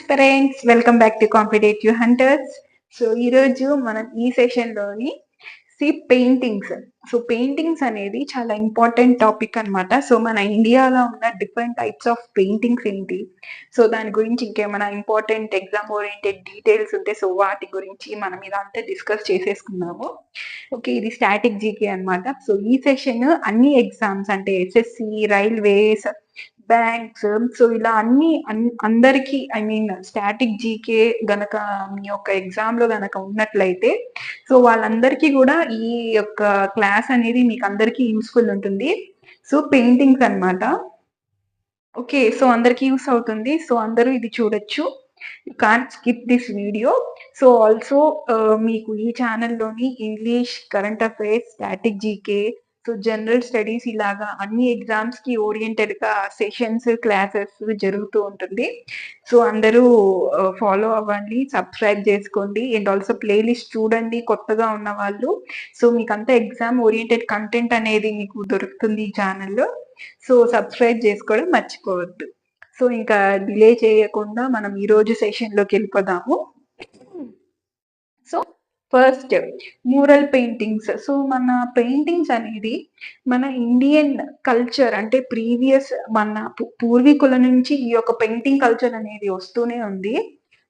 Aspirants welcome back to competitive hunters. So ఈరోజు మనం ఈ సెషన్లోని పెయింటింగ్స్. సో పెయింటింగ్స్ అనేది చాలా ఇంపార్టెంట్ టాపిక్ అన్నమాట. సో మన ఇండియాలో ఉన్న డిఫరెంట్ టైప్స్ ఆఫ్ పెయింటింగ్స్ ఏంటి, సో దాని గురించి ఇంకేమైనా ఇంపార్టెంట్ ఎగ్జామ్ ఓరియంటెడ్ డీటెయిల్స్ ఉంటే సో వాటి గురించి మనం ఇదంతా డిస్కస్ చేసేసుకున్నాము. ఓకే, ఇది స్టాటిక్ జీకే అన్నమాట. సో ఈ సెషన్ అన్ని ఎగ్జామ్స్ అంటే ఎస్ఎస్సి, రైల్వేస్, బ్యాంక్స్, సో ఇలా అందరికి ఐ మీన్ స్టాటిక్ జీకే గనక మీ యొక్క ఎగ్జామ్ లో గనక ఉన్నట్లయితే సో వాళ్ళందరికీ కూడా ఈ యొక్క క్లాస్ అనేది మీకు అందరికీ యూస్ఫుల్ ఉంటుంది. సో పెయింటింగ్స్ అన్నమాట. ఓకే, సో అందరికి యూస్ అవుతుంది. సో అందరూ ఇది చూడొచ్చు. You can't skip this video. So also మీకు ఈ ఛానల్లోని English, current affairs, static GK, so general studies ఇలాగా అన్ని ఎగ్జామ్స్ కి ఓరియంటెడ్ గా సెషన్స్, క్లాసెస్ జరుగుతూ ఉంటుంది. సో అందరూ ఫాలో అవ్వండి, సబ్స్క్రైబ్ చేసుకోండి అండ్ ఆల్సో ప్లేలిస్ట్ చూడండి కొత్తగా ఉన్న వాళ్ళు. సో మీకు అంతా ఎగ్జామ్ ఓరియంటెడ్ కంటెంట్ అనేది మీకు దొరుకుతుంది ఈ ఛానల్లో. సో సబ్స్క్రైబ్ చేసుకోవడం మర్చిపోవద్దు. సో ఇంకా డిలే చేయకుండా మనం ఈరోజు సెషన్లోకి వెళ్ళిపోదాము. So first mural paintings. So మన పెయింటింగ్స్ అనేది మన ఇండియన్ కల్చర్ అంటే ప్రీవియస్ మన పూర్వీకుల నుంచి ఈ యొక్క పెయింటింగ్ కల్చర్ అనేది వస్తూనే ఉంది.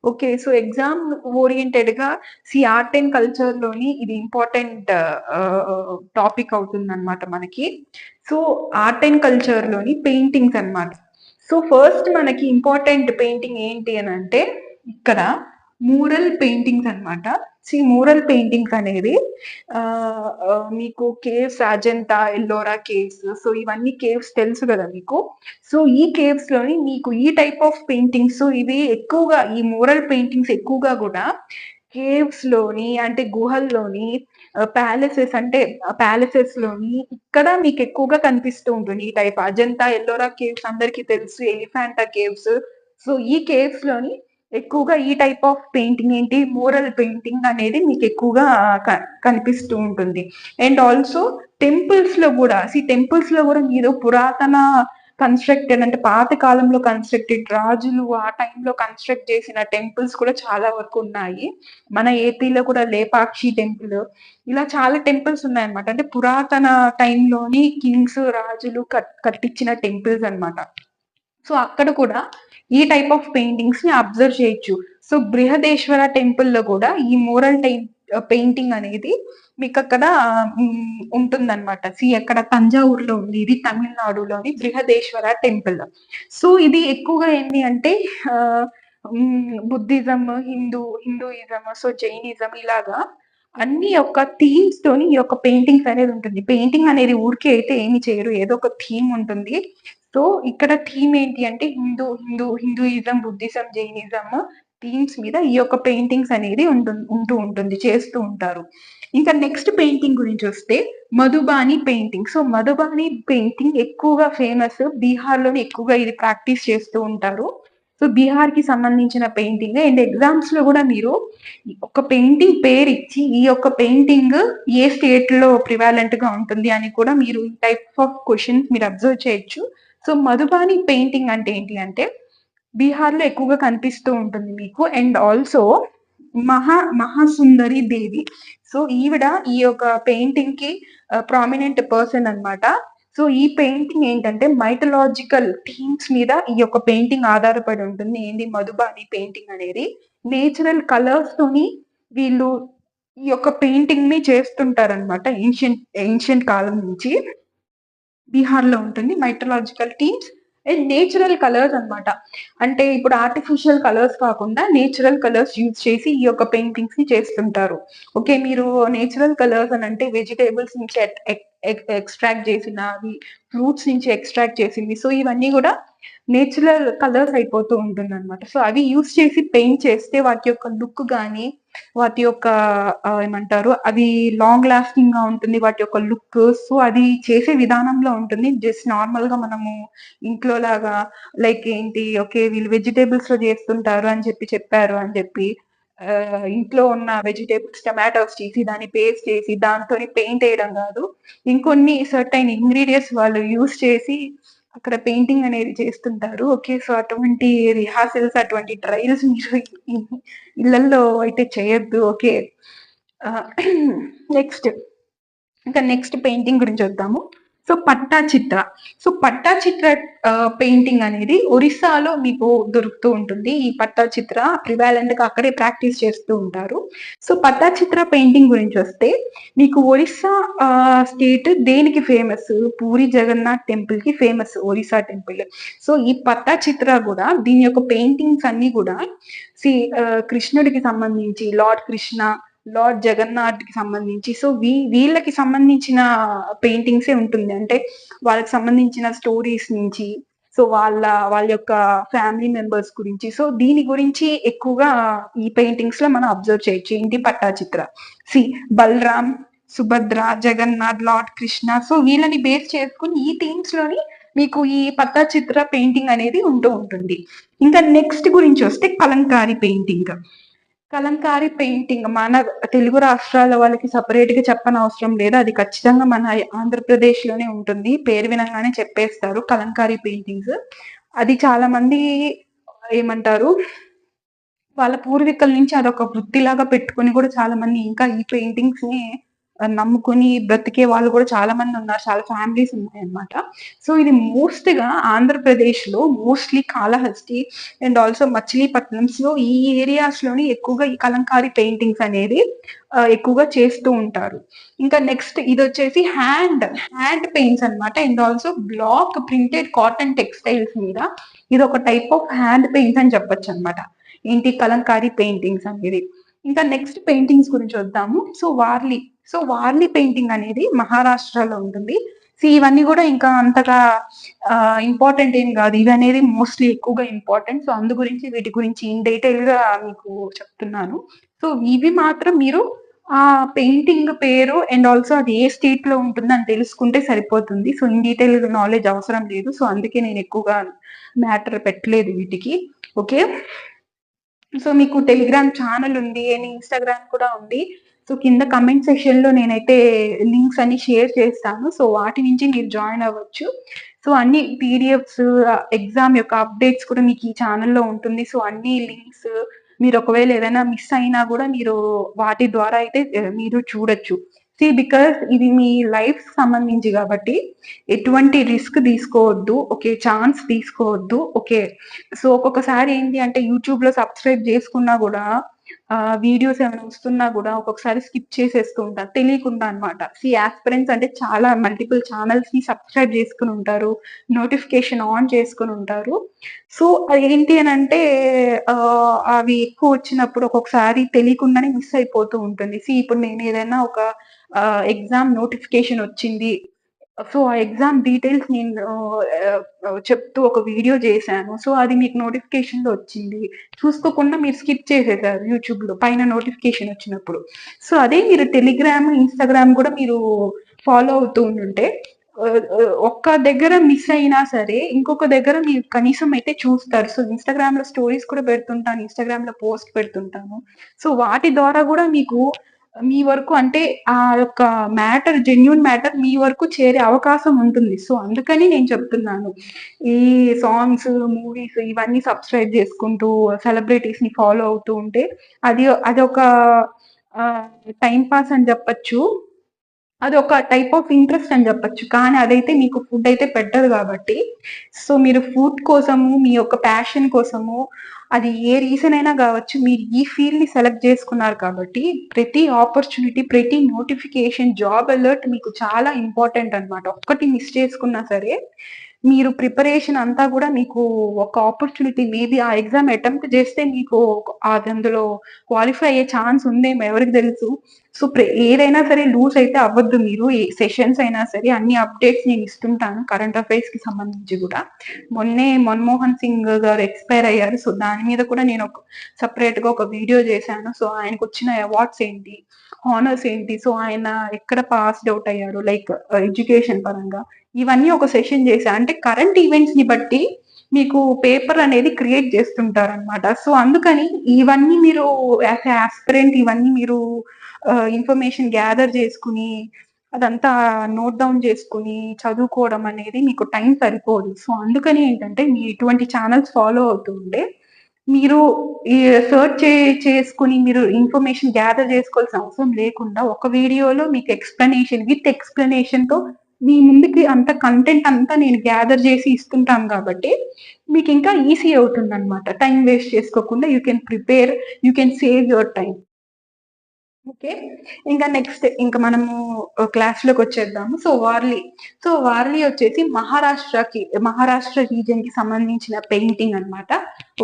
ఓకే, సో ఎగ్జామ్ ఓరియంటెడ్ గా ఆర్ట్ అండ్ కల్చర్ లోని ఇది ఇంపార్టెంట్ టాపిక్ అవుతుంది అనమాట మనకి. సో ఆర్ట్ అండ్ కల్చర్ లోని పెయింటింగ్స్ అన్నమాట. సో ఫస్ట్ మనకి ఇంపార్టెంట్ పెయింటింగ్ ఏంటి అని అంటే ఇక్కడ మూరల్ పెయింటింగ్స్ అన్నమాట. మూరల్ పెయింటింగ్స్ అనేది మీకు caves, Ajanta, Ellora caves, so ఇవన్నీ కేవ్స్ తెలుసు కదా మీకు. సో ఈ కేవ్స్ లోని మీకు ఈ టైప్ ఆఫ్ పెయింటింగ్స్, ఇవి ఎక్కువగా ఈ మూరల్ పెయింటింగ్స్ ఎక్కువగా కూడా కేవ్స్ లోని అంటే గుహల్లోని, ప్యాలెసెస్ అంటే ప్యాలెసెస్ లోని ఇక్కడ మీకు ఎక్కువగా కనిపిస్తూ ఉంటుంది. ఈ టైప్ అజంతా, ఎల్లోరా కేవ్స్ అందరికీ తెలుసు, ఎలిఫాంటా కేవ్స్. సో ఈ కేవ్స్ లోని ఎక్కువగా ఈ టైప్ ఆఫ్ పెయింటింగ్ ఏంటి, మూరల్ పెయింటింగ్ అనేది మీకు ఎక్కువగా కనిపిస్తూ ఉంటుంది. అండ్ ఆల్సో టెంపుల్స్ లో కూడా టెంపుల్స్ లో కూడా మీరు పురాతన కన్స్ట్రక్టెడ్ అంటే పాత కాలంలో కన్స్ట్రక్టెడ్ రాజులు ఆ టైంలో కన్స్ట్రక్ట్ చేసిన టెంపుల్స్ కూడా చాలా వరకు ఉన్నాయి. మన ఏపీలో కూడా లేపాక్షి టెంపుల్, ఇలా చాలా టెంపుల్స్ ఉన్నాయన్నమాట. అంటే పురాతన టైంలోని కింగ్స్, రాజులు కట్టించిన టెంపుల్స్ అన్నమాట. సో అక్కడ కూడా ఈ టైప్ ఆఫ్ పెయింటింగ్స్ ని అబ్జర్వ్ చేయొచ్చు. సో బృహదేశ్వర టెంపుల్ లో కూడా ఈ మోరల్ పెయింటింగ్ అనేది మీకు అక్కడ ఉంటుందన్నమాట. అక్కడ తంజావూరులో ఉంది, ఇది తమిళనాడులోని బృహదేశ్వర టెంపుల్. సో ఇది ఎక్కువగా ఏంటి అంటే బుద్ధిజం, హిందూయిజం, సో జైనిజం ఇలాగా అన్ని యొక్క థీమ్స్ తోని ఈ యొక్క పెయింటింగ్స్ అనేది ఉంటుంది. పెయింటింగ్ అనేది ఊరికే అయితే ఏమి చేయరు, ఏదో ఒక థీమ్ ఉంటుంది. సో ఇక్కడ థీమ్ ఏంటి అంటే హిందూయిజం, బుద్ధిజం, జైనిజం థీమ్స్ మీద ఈ యొక్క పెయింటింగ్స్ అనేది ఉంటుంది, చేస్తూ ఉంటారు. ఇంకా నెక్స్ట్ పెయింటింగ్ గురించి వస్తే Madhubani painting. So Madhubani painting ఎక్కువగా ఫేమస్, బీహార్ లోని ఎక్కువగా ఇది ప్రాక్టీస్ చేస్తూ ఉంటారు. సో బీహార్ కి సంబంధించిన పెయింటింగ్. అండ్ ఎగ్జామ్స్ లో కూడా మీరు ఒక పెయింటింగ్ పేరు ఇచ్చి ఈ యొక్క పెయింటింగ్ ఏ స్టేట్ లో ప్రివాలెంట్ గా ఉంటుంది అని కూడా మీరు ఈ టైప్ ఆఫ్ క్వశ్చన్స్ మీరు అబ్జర్వ్ చేయొచ్చు. సో మధుబాని పెయింటింగ్ అంటే ఏంటి అంటే బీహార్ లో ఎక్కువగా కనిపిస్తూ ఉంటుంది మీకు. And also Mahasundari Devi. So ఈవిడ ఈ యొక్క పెయింటింగ్ కి ప్రామినెంట్ పర్సన్ అన్నమాట. సో ఈ పెయింటింగ్ ఏంటంటే మైథలాజికల్ థీమ్స్ మీద ఈ యొక్క పెయింటింగ్ ఆధారపడి ఉంటుంది. ఏంటి మధుబాని పెయింటింగ్ అనేది నేచురల్ కలర్స్ తోని వీళ్ళు ఈ యొక్క పెయింటింగ్ ని చేస్తుంటారనమాట. ఏన్షియంట్ కాలం నుంచి బీహార్ లో ఉంటుంది. Mythological themes and natural colours అన్నమాట. అంటే ఇప్పుడు ఆర్టిఫిషియల్ కలర్స్ కాకుండా నేచురల్ కలర్స్ యూజ్ చేసి ఈ యొక్క పెయింటింగ్స్ ని చేస్తుంటారు. ఓకే, మీరు నేచురల్ కలర్స్ అని అంటే వెజిటేబుల్స్ నుంచి ఎక్స్ట్రాక్ట్ చేసినవి, ఫ్రూట్స్ నుంచి ఎక్స్ట్రాక్ట్ చేసింది. సో ఇవన్నీ కూడా నేచురల్ కలర్స్ అయిపోతూ ఉంటుంది అనమాట. సో అవి యూజ్ చేసి పెయింట్ చేస్తే వాటి యొక్క లుక్ కానీ, వాటి యొక్క ఏమంటారు, అవి లాంగ్ లాస్టింగ్ గా ఉంటుంది వాటి యొక్క లుక్. సో అది చేసే విధానంలో ఉంటుంది. జస్ట్ నార్మల్ గా మనము ఇంట్లో లాగా లైక్ ఏంటి, ఓకే వీళ్ళు వెజిటేబుల్స్ లో చేస్తుంటారు అని చెప్పారు అని చెప్పి ఇంట్లో ఉన్న వెజిటేబుల్స్, టమాటోస్ చేసి దాన్ని పేస్ట్ చేసి దాంతో పెయింట్ వేయడం కాదు. ఇంకొన్ని సర్టైన్ ఇంగ్రీడియంట్స్ వాళ్ళు యూస్ చేసి అక్కడ పెయింటింగ్ అనేది చేస్తుంటారు. ఓకే. సో, అటువంటి రిహార్సల్స్, అటువంటి ట్రయల్స్ మీరు ఇళ్ళల్లో అయితే చేయొద్దు. ఓకే. నెక్స్ట్ ఇంకా నెక్స్ట్ పెయింటింగ్ గురించి వద్దాము. సో పట్టాచిత్ర. సో పట్టాచిత్ర పెయింటింగ్ అనేది ఒరిస్సాలో మీకు దొరుకుతూ ఉంటుంది. ఈ పట్టాచిత్ర ప్రివాలెంట్ గా అక్కడే ప్రాక్టీస్ చేస్తూ ఉంటారు. సో పట్టాచిత్ర పెయింటింగ్ గురించి వస్తే మీకు ఒరిస్సా స్టేట్ దేనికి ఫేమస్? పూరి జగన్నాథ్ టెంపుల్ కి ఫేమస్ ఒరిస్సా టెంపుల్. సో ఈ పట్టాచిత్ర కూడా దీని యొక్క పెయింటింగ్స్ అన్ని కూడా సి కృష్ణుడికి సంబంధించి లార్డ్ కృష్ణ, లార్డ్ జగన్నాథ్ కి సంబంధించి సో వీళ్ళకి సంబంధించిన పెయింటింగ్సే ఉంటుంది. అంటే వాళ్ళకి సంబంధించిన స్టోరీస్ నుంచి సో వాళ్ళ యొక్క ఫ్యామిలీ మెంబర్స్ గురించి సో దీని గురించి ఎక్కువగా ఈ పెయింటింగ్స్ లో మనం అబ్జర్వ్ చేయొచ్చు. ఏంటి పట్టాచిత్ర సి బలరామ్, సుభద్ర, జగన్నాథ్, లార్డ్ కృష్ణ సో వీళ్ళని బేస్ చేసుకుని ఈ థీమ్స్ లోని మీకు ఈ పట్టాచిత్ర పెయింటింగ్ అనేది ఉంటూ ఉంటుంది. ఇంకా నెక్స్ట్ గురించి వస్తే కలంకారీ పెయింటింగ్. కలంకారీ పెయింటింగ్ మన తెలుగు రాష్ట్రాల వాళ్ళకి సపరేట్ గా చెప్పనవసరం లేదు. అది ఖచ్చితంగా మన ఆంధ్రప్రదేశ్ లోనే ఉంటుంది. పేరు వినంగానే చెప్పేస్తారు కలంకారీ పెయింటింగ్స్. అది చాలా మంది ఏమంటారు వాళ్ళ పూర్వీకుల నుంచి అదొక వృత్తిలాగా పెట్టుకొని కూడా చాలా మంది ఇంకా ఈ పెయింటింగ్స్ ని నమ్ముకొని బ్రతికే వాళ్ళు కూడా చాలా మంది ఉన్నారు. చాలా ఫ్యామిలీస్ ఉన్నాయన్నమాట. సో ఇది మోస్ట్ గా ఆంధ్రప్రదేశ్ లో మోస్ట్లీ కాళహస్తి అండ్ ఆల్సో మచిలీపట్నంస్ లో ఈ ఏరియాస్ లోని ఎక్కువగా ఈ కలంకారీ పెయింటింగ్స్ అనేది ఎక్కువగా చేస్తూ ఉంటారు. ఇంకా నెక్స్ట్ ఇది వచ్చేసి హ్యాండ్ పెయింట్స్ అన్నమాట. And also block printed cotton textiles మీద ఇది ఒక టైప్ ఆఫ్ హ్యాండ్ పెయింట్స్ అని చెప్పొచ్చు అనమాట. ఏంటి కలంకారీ పెయింటింగ్స్ అనేది. ఇంకా నెక్స్ట్ పెయింటింగ్స్ గురించి వద్దాము. సో వార్లీ పెయింటింగ్ అనేది మహారాష్ట్రలో ఉంటుంది. సో ఇవన్నీ కూడా ఇంకా అంతగా ఇంపార్టెంట్ ఏం కాదు. ఇవి అనేది మోస్ట్లీ ఎక్కువగా ఇంపార్టెంట్. సో అందు గురించి వీటి గురించి ఇన్ డీటెయిల్ గా మీకు చెప్తున్నాను. సో ఇవి మాత్రం మీరు ఆ పెయింటింగ్ పేరు అండ్ ఆల్సో అది ఏ స్టేట్ లో ఉంటుంది అని తెలుసుకుంటే సరిపోతుంది. సో ఇన్ డీటెయిల్ నాలెడ్జ్ అవసరం లేదు. సో అందుకే నేను ఎక్కువగా మ్యాటర్ పెట్టలేదు వీటికి. ఓకే. సో మీకు టెలిగ్రామ్ ఛానల్ ఉంది అండ్ ఇన్స్టాగ్రామ్ కూడా ఉంది. సో కింద కమెంట్ సెక్షన్ లో నేనైతే లింక్స్ అన్ని షేర్ చేస్తాను. సో వాటి నుంచి మీరు జాయిన్ అవ్వచ్చు. సో అన్ని పీడిఎఫ్స్ ఎగ్జామ్ యొక్క అప్డేట్స్ కూడా మీకు ఈ ఛానల్లో ఉంటుంది. సో అన్ని లింక్స్ మీరు ఒకవేళ ఏదైనా మిస్ అయినా కూడా మీరు వాటి ద్వారా అయితే మీరు చూడొచ్చు. బికాస్ ఇది మీ లైఫ్ సంబంధించి కాబట్టి ఎటువంటి రిస్క్ తీసుకోవద్దు. ఓకే. ఛాన్స్ తీసుకోవద్దు. ఓకే. సో ఒక్కొక్కసారి ఏంటి అంటే యూట్యూబ్ లో సబ్స్క్రైబ్ చేసుకున్నా కూడా వీడియోస్ ఏమైనా వస్తున్నా కూడా ఒక్కొక్కసారి స్కిప్ చేసేస్తూ ఉంటారు తెలియకుండా అనమాట. ఆస్పిరెంట్స్ అంటే చాలా మల్టిపుల్ ఛానల్స్ ని సబ్స్క్రైబ్ చేసుకుని ఉంటారు, నోటిఫికేషన్ ఆన్ చేసుకుని ఉంటారు. సో అది ఏంటి అని అంటే అవి ఎక్కువ వచ్చినప్పుడు ఒక్కొక్కసారి తెలియకుండానే మిస్ అయిపోతూ ఉంటుంది. ఇప్పుడు నేను ఏదైనా ఒక ఎగ్జామ్ నోటిఫికేషన్ వచ్చింది. సో ఆ ఎగ్జామ్ డీటెయిల్స్ నేను చెప్తూ ఒక వీడియో చేశాను. సో అది మీకు నోటిఫికేషన్ లో వచ్చింది. చూసుకోకుండా మీరు స్కిప్ చేసేసారు యూట్యూబ్ లో పైన నోటిఫికేషన్ వచ్చినప్పుడు. సో అదే మీరు టెలిగ్రామ్, ఇన్స్టాగ్రామ్ కూడా మీరు ఫాలో అవుతూ ఉంటే ఒక్క దగ్గర మిస్ అయినా సరే ఇంకొక దగ్గర మీరు కనీసం అయితే చూస్తారు. సో ఇన్స్టాగ్రామ్ లో స్టోరీస్ కూడా పెడుతుంటాను, ఇన్స్టాగ్రామ్ లో పోస్ట్ పెడుతుంటాను. సో వాటి ద్వారా కూడా మీకు మీ వరకు అంటే ఆ యొక్క జెన్యూన్ మ్యాటర్ మీ వరకు చేరే అవకాశం ఉంటుంది. సో అందుకని నేను చెప్తున్నాను. ఈ సాంగ్స్, మూవీస్ ఇవన్నీ సబ్స్క్రైబ్ చేసుకుంటూ సెలబ్రిటీస్ ని ఫాలో అవుతూ ఉంటే అదొక టైం పాస్ అని చెప్పచ్చు. అది ఒక టైప్ ఆఫ్ ఇంట్రెస్ట్ అని చెప్పచ్చు. కానీ అదైతే మీకు ఫుడ్ అయితే పెట్టదు కాబట్టి సో మీరు ఫుడ్ కోసము, మీ యొక్క ప్యాషన్ కోసము అది ఏ రీజన్ అయినా కావచ్చు, మీరు ఈ ఫీల్డ్ ని సెలెక్ట్ చేసుకున్నారు కాబట్టి ప్రతి ఆపర్చునిటీ, ప్రతి నోటిఫికేషన్, జాబ్ అలర్ట్ మీకు చాలా ఇంపార్టెంట్ అనమాట. ఒక్కటి మిస్ చేసుకున్నా సరే మీరు ప్రిపరేషన్ అంతా కూడా మీకు ఒక ఆపర్చునిటీ మేబీ ఆ ఎగ్జామ్ అటెంప్ట్ చేస్తే మీకు అది అందులో క్వాలిఫై అయ్యే ఛాన్స్ ఉందేమో ఎవరికి తెలుసు. సో ఏదైనా సరే లూజ్ అయితే అవ్వద్దు. మీరు ఏ సెషన్స్ అయినా సరే అన్ని అప్డేట్స్ నేను ఇస్తుంటాను కరెంట్ అఫైర్స్ కి సంబంధించి కూడా. మొన్నే మన్మోహన్ సింగ్ గారు ఎక్స్పైర్ అయ్యారు. సో దాని మీద కూడా నేను ఒక సపరేట్ గా ఒక వీడియో చేశాను. సో ఆయనకు వచ్చిన అవార్డ్స్ ఏంటి, హానర్స్ ఏంటి, సో ఆయన ఎక్కడ పాస్డ్ అవుట్ అయ్యారు లైక్ ఎడ్యుకేషన్ పరంగా, ఇవన్నీ ఒక సెషన్ చేశా. అంటే కరెంట్ ఈవెంట్స్ ని బట్టి మీకు పేపర్ అనేది క్రియేట్ చేస్తుంటారు అనమాట. సో అందుకని ఇవన్నీ మీరు యాజ్ ఆస్పిరెంట్ ఇవన్నీ మీరు ఇన్ఫర్మేషన్ గ్యాదర్ చేసుకుని అదంతా నోట్ డౌన్ చేసుకొని చదువుకోవడం అనేది మీకు టైం సరిపోదు. సో, అందుకని ఏంటంటే మీరు ఇటువంటి ఛానెల్స్ ఫాలో అవుతూ ఉంటే మీరు ఈ సెర్చ్ చేసుకొని మీరు ఇన్ఫర్మేషన్ గ్యాదర్ చేసుకోవాల్సిన అవసరం లేకుండా ఒక వీడియోలో మీకు విత్ ఎక్స్‌ప్లనేషన్‌తో మీ ముందుకి అంత కంటెంట్ అంతా నేను గ్యాదర్ చేసి ఇస్తుంటాను కాబట్టి మీకింకా ఈజీ అవుతుందనమాట. టైం వేస్ట్ చేసుకోకుండా you can save your time. Okay. ఇంకా నెక్స్ట్ మనము క్లాస్‌లోకొచ్చేద్దాము. వార్లీ వచ్చేసి మహారాష్ట్ర రీజియన్‌కి సంబంధించిన పెయింటింగ్ అన్నమాట.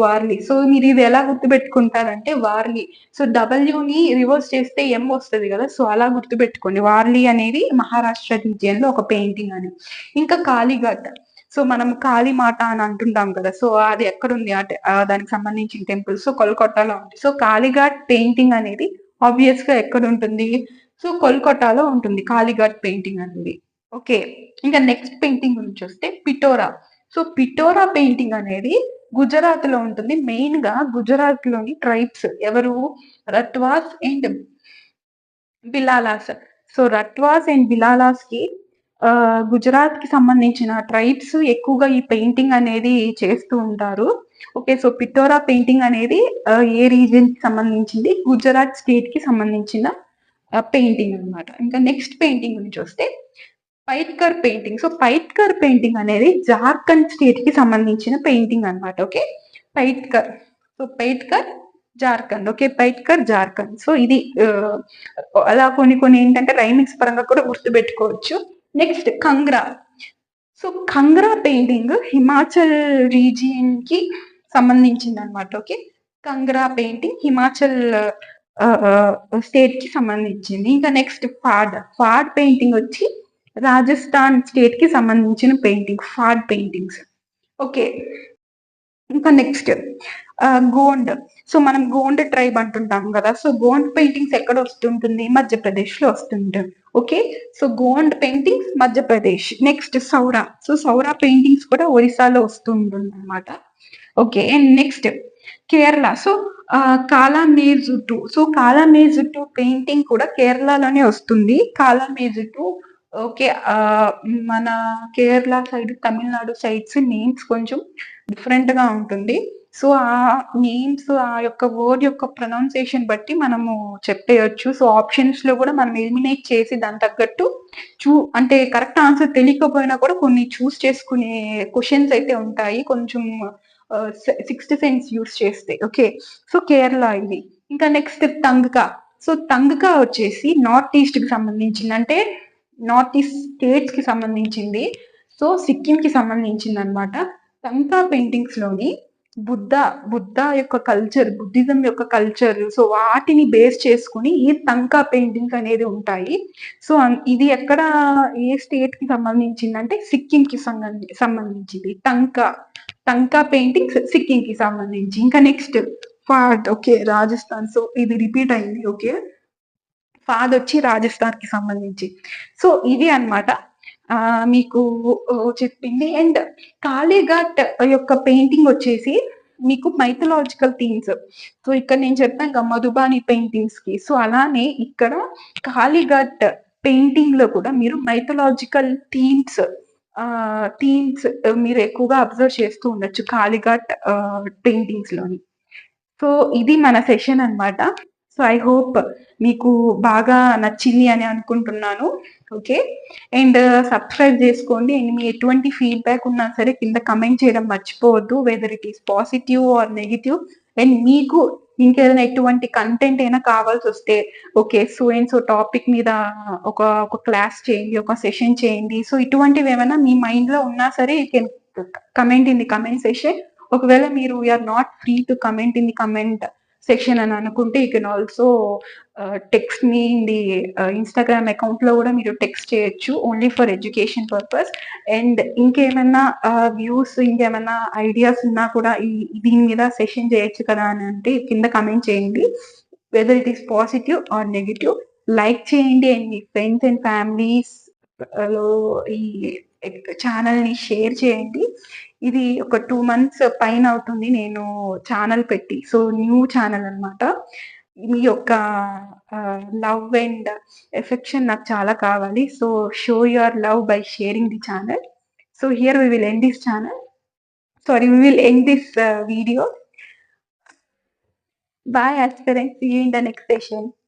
వార్లీ. సో, మీరిది ఎలా గుర్తుపెట్టుకుంటారంటే వార్లీ. సో, డబ్ల్యూని రివర్స్ చేస్తే ఎం వస్తది గదా! సో, అలా గుర్తుపెట్టుకోండి. వార్లీ అనేది మహారాష్ట్ర రీజియన్‌లో ఒక పెయింటింగ్ అని. ఇంకా కాళీఘాట్. సో, మనం కాళీమాత అని అంటుంటాం కదా! సో, అది ఎక్కడుంది అంటే దానికి సంబంధించిన టెంపుల్. సో, కోల్‌కతాలో ఉంది. సో, కాళీఘాట్ పెయింటింగ్ అనేది ఆబ్వియస్‌గా ఎక్కడుంటుంది? సో, కోల్‌కతాలో ఉంటుంది కాళీఘాట్ పెయింటింగ్ అనేది. ఓకే. ఇంకా నెక్స్ట్ పెయింటింగ్ గురించొస్తే పిటోరా. సో, పిటోరా పెయింటింగ్ అనేది గుజరాత్‌లో ఉంటుంది. మెయిన్‌గా గుజరాత్‌లోని ట్రైబ్స్ ఎవరు? రట్వాస్ అండ్ బిలాలాస్. సో, రట్వాస్ అండ్ బిలాలాస్‌కి గుజరాత్‌కి సంబంధించిన ట్రైబ్స్ ఎక్కువగా ఈ పెయింటింగ్ అనేది చేస్తూ ఉంటారు. ఓకే. సో, పిటోరా పెయింటింగ్ అనేది ఏ రీజియన్‌కి సంబంధించింది? గుజరాత్ స్టేట్‌కి సంబంధించిన పెయింటింగ్ అన్నమాట. ఇంకా నెక్స్ట్ పెయింటింగ్ గురించొస్తే Paitkar painting. So, Paitkar painting అనేది జార్ఖండ్ స్టేట్‌కి సంబంధించిన పెయింటింగ్ అన్నమాట. Okay. Paitkar. So, Paitkar Jharkhand. Okay. Paitkar Jharkhand. So, ఇది అలా కొన్ని ఏంటంటే రైమింగ్స్ పరంగా కూడా గుర్తుపెట్టుకోవచ్చు. Next Kangra. So, Kangra painting Himachal రీజియన్‌కి సంబంధించిందనమాట. ఓకే. కంగ్రా పెయింటింగ్ హిమాచల్ స్టేట్‌కి సంబంధించింది. ఇంకా నెక్స్ట్ ఫాడ్ పెయింటింగ్ వచ్చి రాజస్థాన్ స్టేట్‌కి సంబంధించిన ఫాడ్ పెయింటింగ్స్. ఓకే. ఇంకా నెక్స్ట్ గోండ్. సో, మనం గోండ్ ట్రైబ్ అంటుంటాం గదా! సో, గోండ్ పెయింటింగ్స్ ఎక్కడ వస్తుంటుంది? మధ్యప్రదేశ్‌లో వస్తుంటుంది. Okay. So, Gond paintings Madhya Pradesh. Next Saura. So, Saura paintings కూడా ఒరిస్సాలో వస్తూ ఉంటుందన్నమాట. Okay. And next Kerala. So, Kalamezhuthu. So, Kalamezhuthu painting కూడా కేరళలోనే వస్తుంది. కాలామేజుట్టు ఓకే. మన Kerala side, Tamil Nadu sides names కొంచెం డిఫరెంట్‌గా ఉంటుంది. సో, ఆ నేమ్స్ ఆ యొక్క వర్డ్ యొక్క ప్రొనౌన్సియేషన్ బట్టి మనము చెప్పేయొచ్చు. సో, ఆప్షన్స్‌లో గూడా మనం ఎలిమినేట్ చేసి దానికి తగ్గట్టు అంటే కరెక్ట్ ఆన్సర్ తెలియకపోయినా కూడా కొన్ని చూజ్ చేసుకునే క్వెషన్స్ అయితే ఉంటాయి. కొంచెం సిక్స్త్ సెన్స్ యూజ్ చేస్తే. ఓకే. సో, కేరళ ఇది. ఇంకా నెక్స్ట్ తంగ్కా. సో, తంగ్కా వచ్చేసి నార్త్ ఈస్ట్‌కి సంబంధించింది. అంటే నార్త్ ఈస్ట్ స్టేట్స్‌కి సంబంధించింది. సో, సిక్కింకి సంబంధించిందనమాట. తంకా పెయింటింగ్స్‌లోని బుద్ధ, యొక్క కల్చర్, బుద్ధిజం యొక్క కల్చర్ సో, వాటిని బేస్ చేసుకొని ఈ తంకా పెయింటింగ్స్ అనేది ఉంటాయి. సో, ఇది ఎక్కడ ఏ స్టేట్‌కి సంబంధించిందంటే సిక్కింకి సంబంధించింది. తంకా పెయింటింగ్స్ సిక్కింకి సంబంధించి. ఇంకా నెక్స్ట్ ఓకే. రాజస్థాన్. సో, ఇది రిపీట్ అయింది. ఓకే. ఫాదొచ్చి రాజస్థాన్‌కి సంబంధించి. సో, ఇది అన్నమాట. మీకు చెప్పింది. అండ్ కాళీఘాట్ యొక్క పెయింటింగ్ వచ్చేసి మీకు మైథలాజికల్ థీమ్స్. సో, ఇక్కడ నేను చెప్పాను కదా! మధుబాని పెయింటింగ్స్‌కి. సో, అలానే ఇక్కడ కాళీఘాట్ పెయింటింగ్‌లో కూడా మీరు మైథలాజికల్ థీమ్స్ మీరు ఎక్కువగా అబ్జర్వ్ చేస్తూ ఉండొచ్చు కాళీఘాట్ పెయింటింగ్స్‌లోని. సో, ఇది మన సెషన్ అన్నమాట. సో, ఐ హోప్ మీకు బాగా నచ్చింది అని అనుకుంటున్నాను. ఓకే. అండ్ సబ్స్క్రైబ్ చేసుకోండి. అండ్ మీ ఎటువంటి ఫీడ్‌బ్యాక్ ఉన్నా సరే కింద కామెంట్ చేయడం మర్చిపోవద్దు. Whether it is positive or negative. And మీకు ఇంకేదైనా ఎటువంటి కంటెంట్ అయినా కావాల్సొస్తే okay. So and so topic మీద ఒక క్లాస్ చేయండి. ఒక సెషన్ చేయండి. సో, ఇటువంటివేమైనా మీ మైండ్‌లో ఉన్నా సరే you can comment in the comment session. ఒకవేళ మీరు are not free to comment in the comment section అని అనుకుంటే you can also text me in the Instagram అకౌంట్‌లో గూడా మీరు టెక్స్ట్ చేయొచ్చు. Only for education purpose. And ఇంకేమన్నా వ్యూస్ ఇంకేమన్నా ఐడియాస్ ఉన్నా కూడా దీని మీద సెషన్ చేయొచ్చు కదా అని అంటే కింద కమెంట్ చేయండి. Whether it is positive or negative. Like చేయండి అండ్ మీ ఫ్రెండ్స్ అండ్ ఫ్యామిలీస్ లో ఈ ఛానల్‌ని షేర్ చేయండి. ఇది ఒక 2 మంత్స్ పైన అవుతుంది నేను ఛానల్ పెట్టి. సో, న్యూ ఛానల్ అన్నమాట. మీ యొక్క లవ్ అండ్ ఎఫెక్షన్ నాకు చాలా కావాలి. So, show your love by sharing the channel. So, here we will end this channel. Sorry, we will end this video. Bye, aspirants. See you in the next session.